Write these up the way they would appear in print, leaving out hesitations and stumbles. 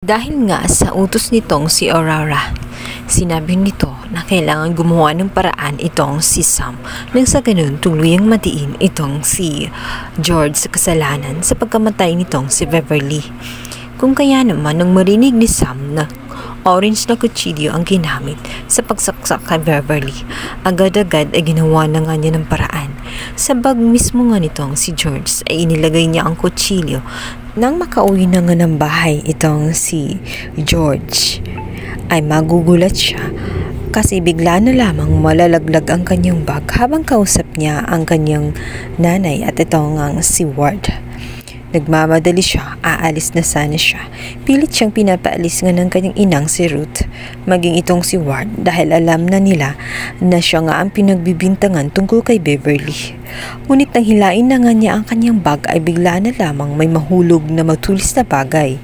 Dahil nga sa utos nitong si Aurora, sinabi nito na kailangan gumawa ng paraan itong si Sam nang sa ganun tuluyang matiin itong si George sa kasalanan sa pagkamatay nitong si Beverly. Kung kaya naman nang marinig ni Sam na orange na kutsilyo ang ginamit sa pagsaksak kay Beverly, agad-agad ay ginawa na nga niya ng paraan. Sa bag mismo nga nitong si George ay inilagay niya ang kutsilyo. Nang makauwi na nga ng bahay itong si George ay magugulat siya kasi bigla na lamang malalaglag ang kanyang bag habang kausap niya ang kanyang nanay at itong si Ward. Nagmamadali siya, aalis na sana siya. Pilit siyang pinapaalis nga ng kanyang inang si Ruth, maging itong si Ward dahil alam na nila na siya nga ang pinagbibintangan tungkol kay Beverly. Ngunit nang hilain na nga niya ang kanyang bag ay bigla na lamang may mahulog na matulis na bagay.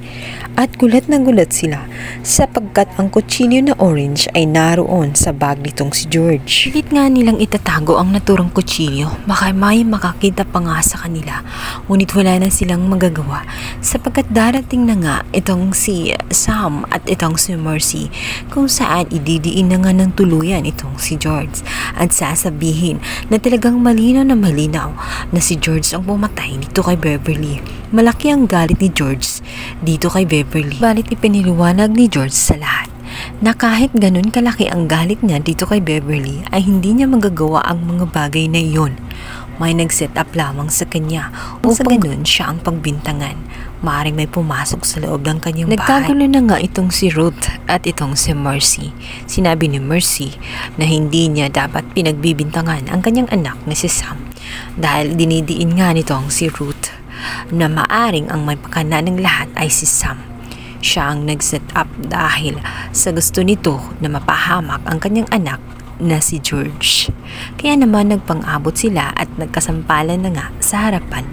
At gulat na gulat sila sapagkat ang kutsilyo na orange ay naroon sa bag nitong si George. Pilit nga nilang itatago ang naturang kutsilyo, baka may makakita pa nga sa kanila. Ngunit wala na silang magagawa sapagkat darating na nga itong si Sam at itong si Mercy kung saan ididiin na nga ng tuluyan itong si George at sasabihin na talagang malinaw na si George ang pumatay dito kay Beverly. Malaki ang galit ni George dito kay Beverly. Balit ipiniliwanag ni George sa lahat na kahit ganun kalaki ang galit niya dito kay Beverly ay hindi niya magagawa ang mga bagay na iyon. May nag-set up lamang sa kanya o sa ganun siya ang pagbintangan. Maaaring may pumasok sa loob ng kanyang bahay. Nagkagulo na nga itong si Ruth at itong si Mercy. Sinabi ni Mercy na hindi niya dapat pinagbibintangan ang kanyang anak na si Sam dahil dinidiin nga nitong si Ruth na maaring ang may pakana ng lahat ay si Sam. Siya ang nag-set up dahil sa gusto nito na mapahamak ang kanyang anak na si George. Kaya naman nagpang-abot sila at nagkasampalan na nga sa harapan